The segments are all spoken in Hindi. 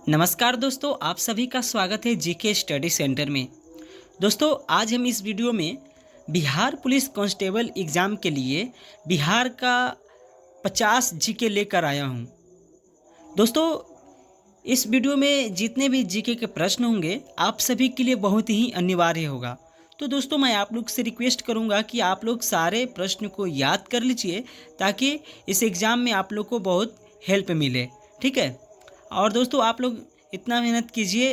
नमस्कार दोस्तों, आप सभी का स्वागत है जीके स्टडी सेंटर में। दोस्तों, आज हम इस वीडियो में बिहार पुलिस कांस्टेबल एग्ज़ाम के लिए बिहार का 50 जीके लेकर आया हूं। दोस्तों, इस वीडियो में जितने भी जीके के प्रश्न होंगे आप सभी के लिए बहुत ही अनिवार्य होगा। तो दोस्तों, मैं आप लोग से रिक्वेस्ट करूंगा कि आप लोग सारे प्रश्न को याद कर लीजिए ताकि इस एग्ज़ाम में आप लोग को बहुत हेल्प मिले। ठीक है। और दोस्तों, आप लोग इतना मेहनत कीजिए,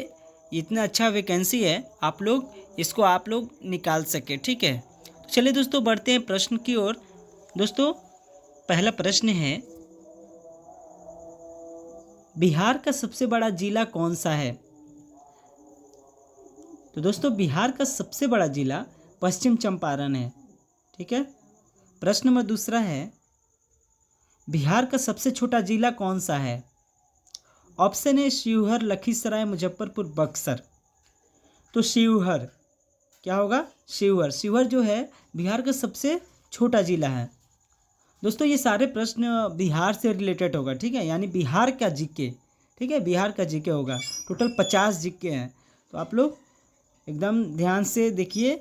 इतना अच्छा वैकेंसी है, आप लोग निकाल सके। ठीक है। तो चलिए दोस्तों, बढ़ते हैं प्रश्न की ओर। दोस्तों, पहला प्रश्न है, बिहार का सबसे बड़ा जिला कौन सा है? तो दोस्तों, बिहार का सबसे बड़ा जिला पश्चिम चंपारण है। ठीक है। प्रश्न नंबर दूसरा है, बिहार का सबसे छोटा जिला कौन सा है? ऑप्शन है शिवहर, लखीसराय, मुजफ्फरपुर, बक्सर। तो शिवहर क्या होगा? शिवहर जो है बिहार का सबसे छोटा जिला है। दोस्तों, ये सारे प्रश्न बिहार से रिलेटेड होगा। ठीक है, यानी बिहार का जीके। ठीक है, बिहार का जीके होगा। टोटल 50 जीके हैं, तो आप लोग एकदम ध्यान से देखिए।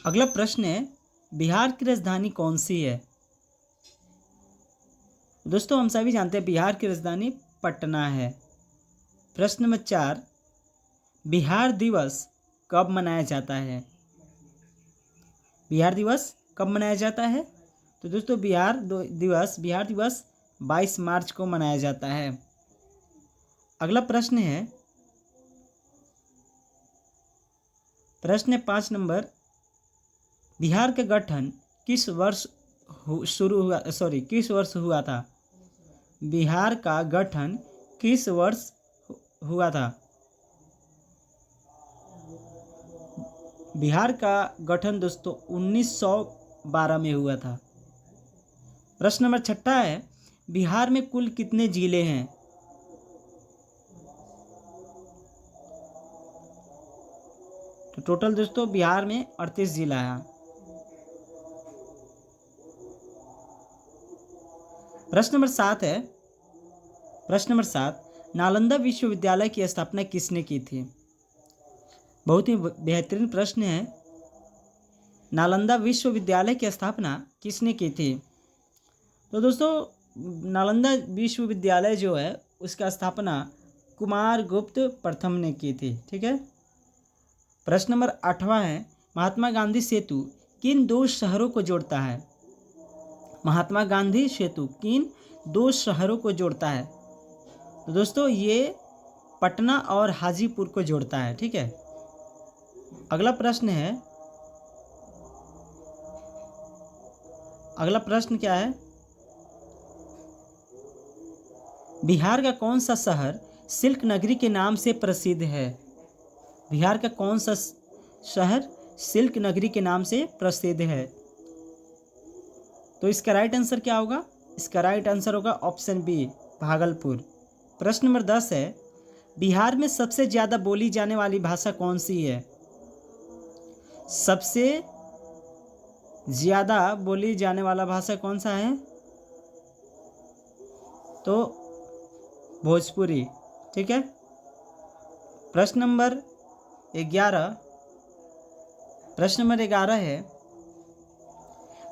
अगला प्रश्न है, बिहार की राजधानी कौन सी है? दोस्तों, हम सभी जानते हैं बिहार की राजधानी पटना है। प्रश्न नंबर 4, बिहार दिवस कब मनाया जाता है? बिहार दिवस कब मनाया जाता है? तो दोस्तों, बिहार दिवस 22 मार्च को मनाया जाता है। अगला प्रश्न है, प्रश्न 5 नंबर, बिहार का गठन किस वर्ष हुआ था? बिहार का गठन किस वर्ष हुआ था? बिहार का गठन दोस्तों 1912 में हुआ था। प्रश्न नंबर 6 है, बिहार में कुल कितने जिले हैं? तो टोटल दोस्तों बिहार में 38 जिला है। प्रश्न नंबर 7 है, प्रश्न नंबर 7, नालंदा विश्वविद्यालय की स्थापना किसने की थी? बहुत ही बेहतरीन प्रश्न है। नालंदा विश्वविद्यालय की स्थापना किसने की थी? तो दोस्तों, नालंदा विश्वविद्यालय जो है उसका स्थापना कुमारगुप्त प्रथम ने की थी। ठीक है। प्रश्न नंबर 8वां है, महात्मा गांधी सेतु किन दो शहरों को जोड़ता है? महात्मा गांधी सेतु किन दो शहरों को जोड़ता है? तो दोस्तों, ये पटना और हाजीपुर को जोड़ता है। ठीक है। अगला प्रश्न क्या है, बिहार का कौन सा शहर सिल्क नगरी के नाम से प्रसिद्ध है? बिहार का कौन सा शहर सिल्क नगरी के नाम से प्रसिद्ध है? तो इसका राइट आंसर क्या होगा? इसका राइट आंसर होगा ऑप्शन बी, भागलपुर। प्रश्न नंबर 10 है, बिहार में सबसे ज़्यादा बोली जाने वाली भाषा कौन सी है? सबसे ज़्यादा बोली जाने वाला भाषा कौन सा है? तो भोजपुरी। ठीक है। प्रश्न नंबर 11 है,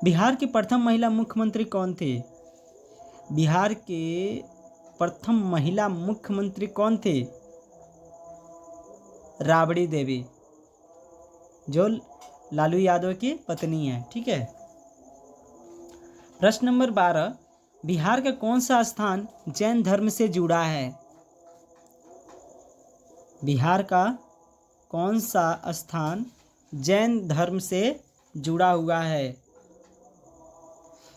बिहार की प्रथम महिला मुख्यमंत्री कौन थी? बिहार के प्रथम महिला मुख्यमंत्री कौन थी? राबड़ी देवी, जो लालू यादव की पत्नी है। ठीक है। प्रश्न नंबर 12, बिहार का कौन सा स्थान जैन धर्म से जुड़ा है? बिहार का कौन सा स्थान जैन धर्म से जुड़ा हुआ है?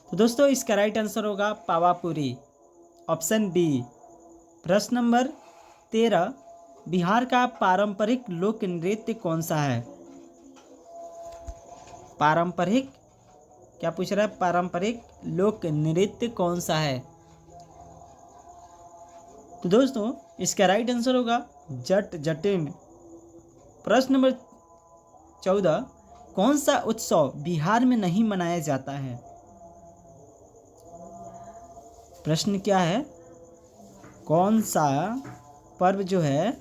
तो दोस्तों, इसका राइट आंसर होगा पावापुरी, ऑप्शन बी। प्रश्न नंबर 13, बिहार का पारंपरिक लोक नृत्य कौन सा है? पारंपरिक क्या पूछ रहा है? पारंपरिक लोक नृत्य कौन सा है? तो दोस्तों, इसका राइट आंसर होगा जट जटिन। प्रश्न नंबर 14, कौन सा उत्सव बिहार में नहीं मनाया जाता है? प्रश्न क्या है, कौन सा पर्व जो है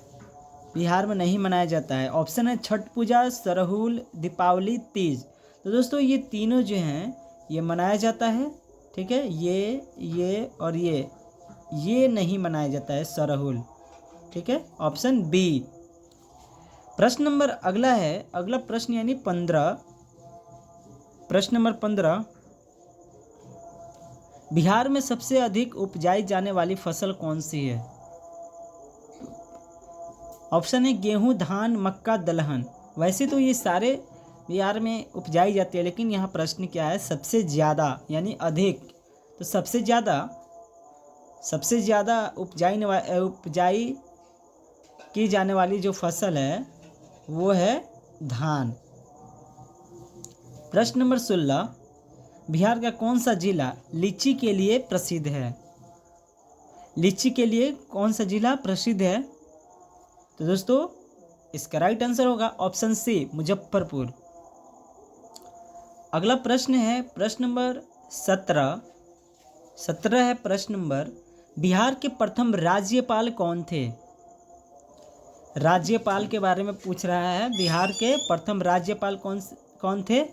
बिहार में नहीं मनाया जाता है? ऑप्शन है छठ पूजा, सरहुल, दीपावली, तीज। तो दोस्तों ये तीनों जो हैं ये मनाया जाता है, ठीक है। ये और ये नहीं मनाया जाता है सरहुल, ठीक है। Option B. प्रश्न नंबर अगला है, अगला प्रश्न यानी 15, प्रश्न नंबर 15, बिहार में सबसे अधिक उपजाई जाने वाली फसल कौन सी है? ऑप्शन है गेहूं, धान, मक्का, दलहन। वैसे तो ये सारे बिहार में उपजाई जाती है, लेकिन यहाँ प्रश्न क्या है, सबसे ज़्यादा यानी अधिक। तो सबसे ज़्यादा उपजाई की जाने वाली जो फसल है वो है धान। प्रश्न नंबर 16, बिहार का कौन सा जिला लीची के लिए प्रसिद्ध है? लीची के लिए कौन सा जिला प्रसिद्ध है? तो दोस्तों इसका राइट आंसर होगा ऑप्शन सी, मुजफ्फरपुर। अगला प्रश्न है प्रश्न नंबर 17 है प्रश्न नंबर, बिहार के प्रथम राज्यपाल कौन थे? राज्यपाल के बारे में पूछ रहा है, बिहार के प्रथम राज्यपाल कौन थे?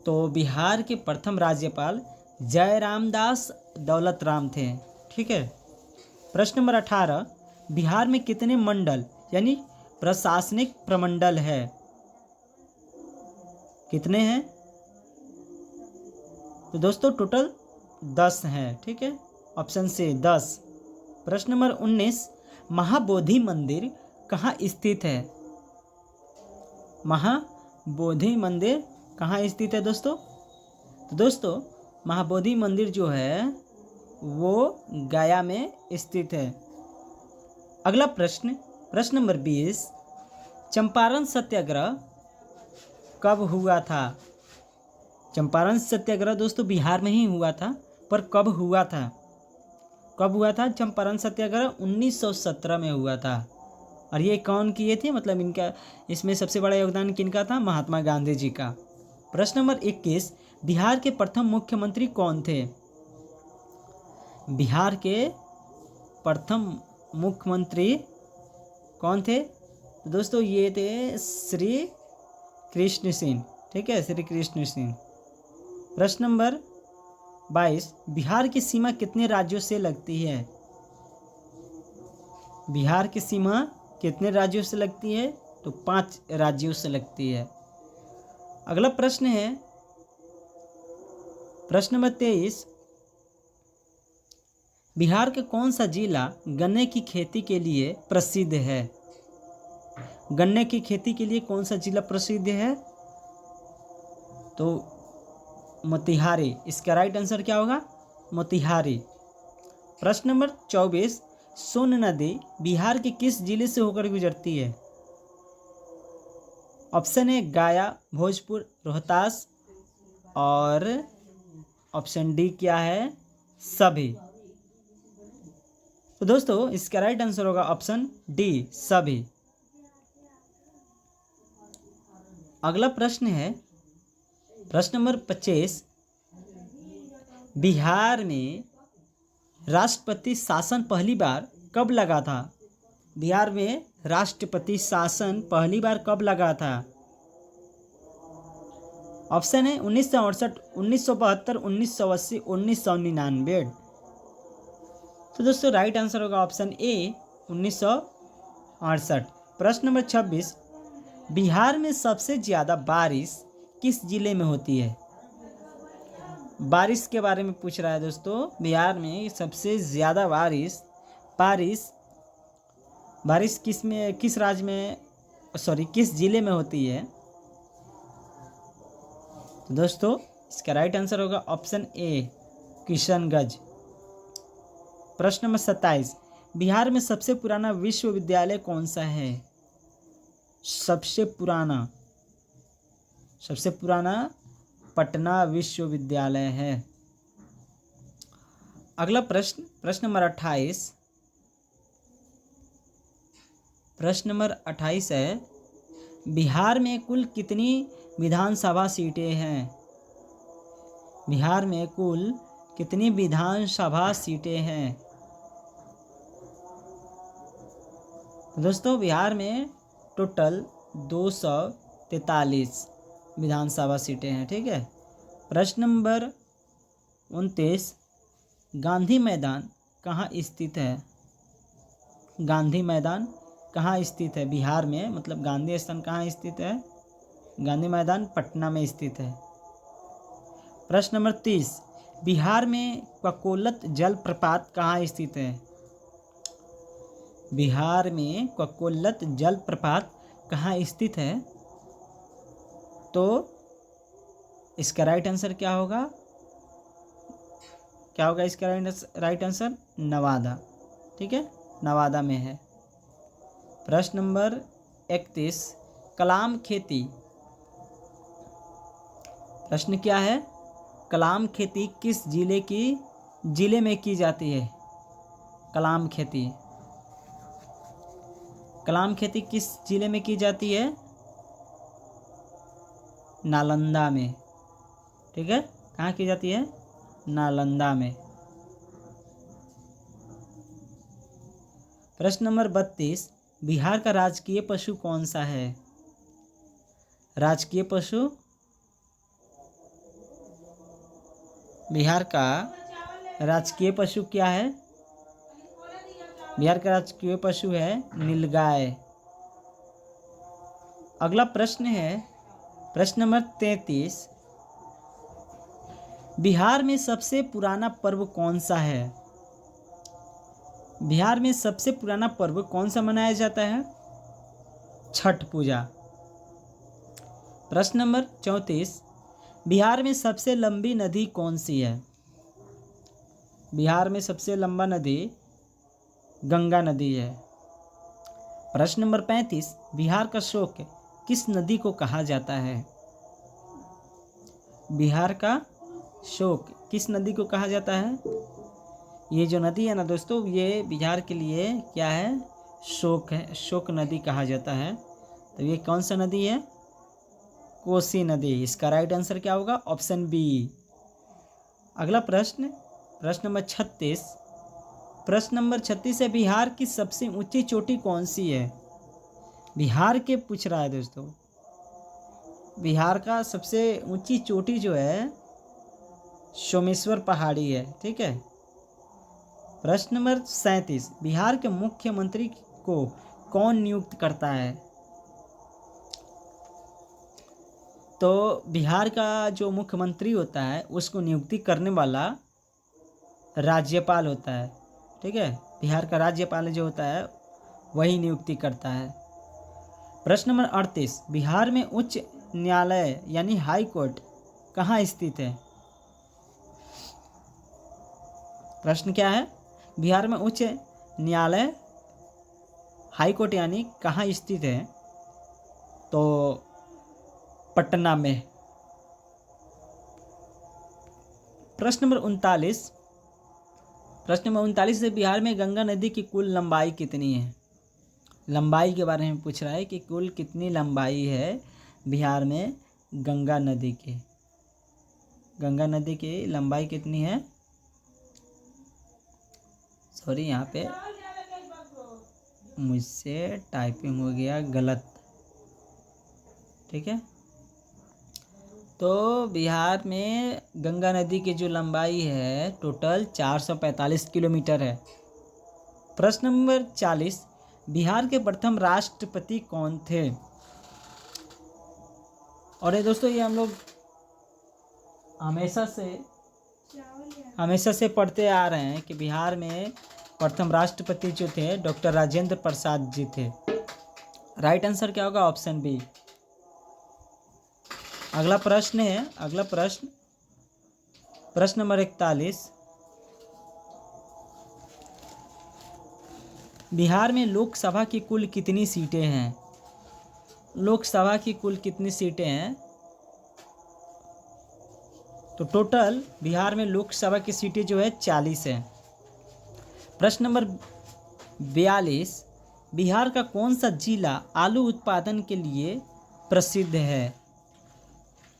तो बिहार के प्रथम राज्यपाल जयरामदास दौलतराम थे, ठीक है। प्रश्न नंबर 18, बिहार में कितने मंडल यानी प्रशासनिक प्रमंडल है? कितने हैं? तो दोस्तों टोटल 10 हैं, ठीक है। Option C 10। प्रश्न नंबर 19, महाबोधि मंदिर कहाँ स्थित है? महाबोधि मंदिर कहाँ स्थित है दोस्तों? तो दोस्तों महाबोधि मंदिर जो है वो गया में स्थित है। अगला प्रश्न, प्रश्न नंबर 20, चंपारण सत्याग्रह कब हुआ था? चंपारण सत्याग्रह दोस्तों बिहार में ही हुआ था, पर कब हुआ था? कब हुआ था चंपारण सत्याग्रह? 1917 में हुआ था। और ये कौन किए थे, मतलब इनका इसमें सबसे बड़ा योगदान किनका था? महात्मा गांधी जी का। प्रश्न नंबर 21, बिहार के प्रथम मुख्यमंत्री कौन थे? बिहार के प्रथम मुख्यमंत्री कौन थे? तो दोस्तों ये थे श्री कृष्ण सिंह, ठीक है, श्री कृष्ण सिंह। प्रश्न नंबर 22, बिहार की सीमा कितने राज्यों से लगती है? बिहार की सीमा कितने राज्यों से लगती है? तो 5 राज्यों से लगती है। अगला प्रश्न है प्रश्न नंबर 23, बिहार का कौन सा जिला गन्ने की खेती के लिए प्रसिद्ध है? गन्ने की खेती के लिए कौन सा जिला प्रसिद्ध है? तो मोतिहारी। इसका राइट आंसर क्या होगा? मोतिहारी। प्रश्न नंबर 24, सोन नदी बिहार के किस जिले से होकर गुजरती है? ऑप्शन है गया, भोजपुर, रोहतास, और ऑप्शन डी क्या है? सभी। तो दोस्तों इसका राइट आंसर होगा ऑप्शन डी, सभी। अगला प्रश्न है प्रश्न नंबर 25, बिहार में राष्ट्रपति शासन पहली बार कब लगा था? बिहार में राष्ट्रपति शासन पहली बार कब लगा था? ऑप्शन है 1968, 1972, 1980, 1999। तो दोस्तों राइट आंसर होगा ऑप्शन ए, 1968। प्रश्न नंबर 26, बिहार में सबसे ज़्यादा बारिश किस जिले में होती है? बारिश के बारे में पूछ रहा है दोस्तों। बिहार में सबसे ज़्यादा बारिश किस राज्य में, किस जिले में होती है? तो दोस्तों इसका राइट आंसर होगा ऑप्शन ए, किशनगंज। प्रश्न नंबर 27, बिहार में सबसे पुराना विश्वविद्यालय कौन सा है? सबसे पुराना पटना विश्वविद्यालय है। अगला प्रश्न, प्रश्न नंबर 28, प्रश्न नंबर 28 है, बिहार में कुल कितनी विधानसभा सीटें हैं? बिहार में कुल कितनी विधानसभा सीटें हैं? दोस्तों बिहार में टोटल 243 विधानसभा सीटें हैं। ठीक है। प्रश्न नंबर 29, गांधी मैदान कहाँ स्थित है? गांधी मैदान कहाँ स्थित है बिहार में, मतलब गांधी स्थान कहाँ स्थित है? गांधी मैदान पटना में स्थित है। प्रश्न नंबर 30, बिहार में ककोलत जलप्रपात कहाँ स्थित है? बिहार में ककोलत जलप्रपात कहाँ स्थित है? तो इसका राइट आंसर क्या होगा? क्या होगा इसका राइट आंसर? नवादा। ठीक है, नवादा में है। प्रश्न नंबर 31, कलाम खेती। प्रश्न क्या है? कलाम खेती किस जिले में की जाती है? कलाम खेती किस जिले में की जाती है? नालंदा में। ठीक है, कहाँ की जाती है? नालंदा में। प्रश्न नंबर 32, बिहार का राजकीय पशु कौन सा है? राजकीय पशु बिहार का राजकीय पशु क्या है? बिहार का राजकीय पशु है नीलगाय। अगला प्रश्न है प्रश्न नंबर 33, बिहार में सबसे पुराना पर्व कौन सा है? बिहार में सबसे पुराना पर्व कौन सा मनाया जाता है? छठ पूजा। प्रश्न नंबर 34, बिहार में सबसे लंबी नदी कौन सी है? बिहार में सबसे लंबा नदी गंगा नदी है। प्रश्न नंबर 35, बिहार का शोक किस नदी को कहा जाता है? बिहार का शोक किस नदी को कहा जाता है? ये जो नदी है ना दोस्तों, ये बिहार के लिए क्या है? शोक है, शोक नदी कहा जाता है। तो ये कौन सा नदी है? कोसी नदी। इसका राइट आंसर क्या होगा? Option B. अगला प्रश्न प्रश्न नंबर 36, प्रश्न नंबर 36 है, बिहार की सबसे ऊंची चोटी कौन सी है? बिहार के पूछ रहा है दोस्तों। बिहार का सबसे ऊंची चोटी जो है सोमेश्वर पहाड़ी है। ठीक है। प्रश्न नंबर 37, बिहार के मुख्यमंत्री को कौन नियुक्त करता है? तो बिहार का जो मुख्यमंत्री होता है उसको नियुक्ति करने वाला राज्यपाल होता है। ठीक है, बिहार का राज्यपाल जो होता है वही नियुक्ति करता है। प्रश्न नंबर 38, बिहार में उच्च न्यायालय यानी हाई कोर्ट कहाँ स्थित है? प्रश्न क्या है? बिहार में उच्च न्यायालय हाई कोर्ट यानी कहाँ स्थित है? तो पटना में। प्रश्न नंबर 39, प्रश्न नंबर 39 से बिहार में गंगा नदी की कुल लंबाई कितनी है? लंबाई के बारे में पूछ रहा है कि कुल कितनी लंबाई है बिहार में गंगा नदी की। गंगा नदी की लंबाई कितनी है? सॉरी, यहाँ पे मुझसे टाइपिंग हो गया गलत। ठीक है, तो बिहार में गंगा नदी की जो लंबाई है टोटल 445 किलोमीटर है। प्रश्न नंबर 40, बिहार के प्रथम राष्ट्रपति कौन थे? और ये दोस्तों ये हम लोग हमेशा से पढ़ते आ रहे हैं कि बिहार में प्रथम राष्ट्रपति जो थे डॉक्टर राजेंद्र प्रसाद जी थे। राइट आंसर क्या होगा? Option B. अगला प्रश्न है प्रश्न नंबर 41, बिहार में लोकसभा की कुल कितनी सीटें हैं? लोकसभा की कुल कितनी सीटें हैं? तो टोटल बिहार में लोकसभा की सीटें जो है 40 हैं। प्रश्न नंबर 42, बिहार का कौन सा जिला आलू उत्पादन के लिए प्रसिद्ध है?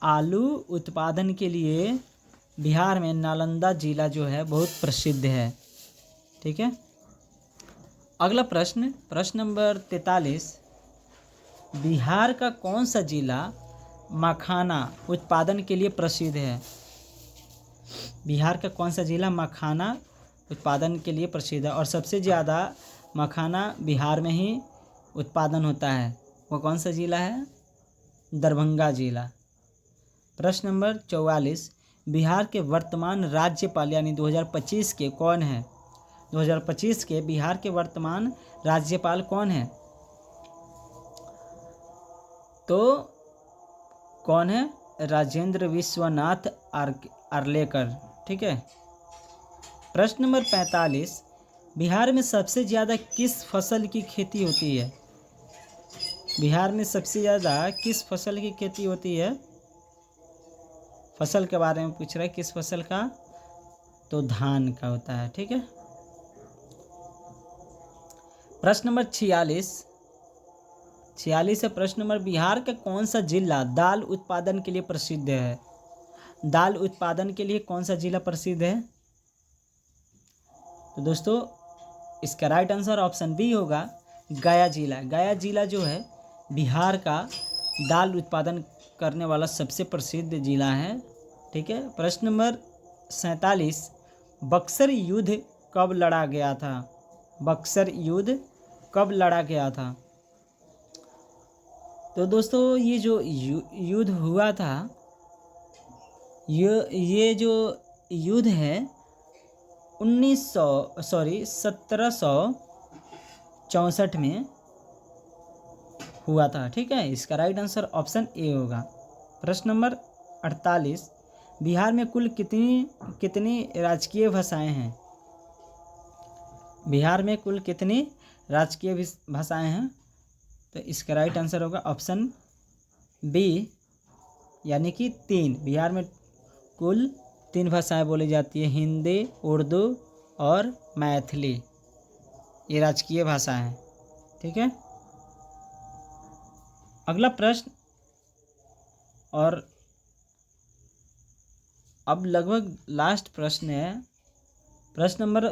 आलू उत्पादन के लिए बिहार में नालंदा जिला जो है बहुत प्रसिद्ध है। ठीक है। अगला प्रश्न, प्रश्न नंबर 43, बिहार का कौन सा जिला मखाना उत्पादन के लिए प्रसिद्ध है? बिहार का कौन सा जिला मखाना उत्पादन के लिए प्रसिद्ध है और सबसे ज़्यादा मखाना बिहार में ही उत्पादन होता है? वो कौन सा जिला है? दरभंगा जिला। प्रश्न नंबर 44, बिहार के वर्तमान राज्यपाल यानी 2025 के कौन हैं? 2025 के बिहार के वर्तमान राज्यपाल कौन हैं? तो कौन है? राजेंद्र विश्वनाथ आर्लेकर। ठीक है। प्रश्न नंबर 45, बिहार में सबसे ज़्यादा किस फसल की खेती होती है? बिहार में सबसे ज़्यादा किस फसल की खेती होती है? फसल के बारे में पूछ रहा है, किस फसल का? तो धान का होता है। ठीक है। प्रश्न नंबर 46 है प्रश्न नंबर, बिहार का कौन सा जिला दाल उत्पादन के लिए प्रसिद्ध है? दाल उत्पादन के लिए कौन सा जिला प्रसिद्ध है? तो दोस्तों इसका राइट आंसर ऑप्शन बी होगा, गया जिला। गया जिला जो है बिहार का दाल उत्पादन करने वाला सबसे प्रसिद्ध जिला है। ठीक है। प्रश्न नंबर 47, बक्सर युद्ध कब लड़ा गया था? बक्सर युद्ध कब लड़ा गया था? तो दोस्तों ये जो युद्ध हुआ था, ये जो युद्ध है 1764 में हुआ था। ठीक है। इसका राइट आंसर ऑप्शन ए होगा। प्रश्न नंबर 48, बिहार में कुल कितनी राजकीय भाषाएं हैं? बिहार में कुल कितनी राजकीय भाषाएं हैं? तो इसका राइट आंसर होगा ऑप्शन बी यानी कि 3। बिहार में कुल 3 भाषाएं बोली जाती है, हिंदी, उर्दू और मैथिली। ये राजकीय भाषा है। ठीक है। अगला प्रश्न, और अब लगभग लास्ट प्रश्न है। प्रश्न नंबर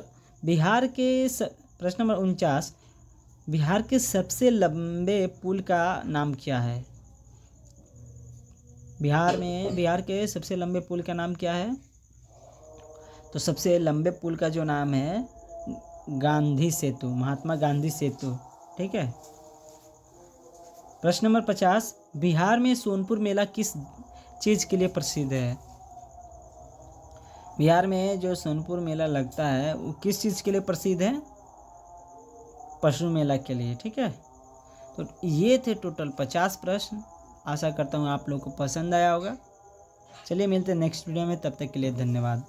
49, बिहार के सबसे लंबे पुल का नाम क्या है? बिहार के सबसे लंबे पुल का नाम क्या है? तो सबसे लंबे पुल का जो नाम है गांधी सेतु, महात्मा गांधी सेतु। ठीक है। प्रश्न नंबर 50, बिहार में सोनपुर मेला किस चीज़ के लिए प्रसिद्ध है? बिहार में जो सोनपुर मेला लगता है वो किस चीज़ के लिए प्रसिद्ध है? पशु मेला के लिए। ठीक है। तो ये थे टोटल 50 प्रश्न। आशा करता हूँ आप लोगों को पसंद आया होगा। चलिए मिलते हैं नेक्स्ट वीडियो में, तब तक के लिए धन्यवाद।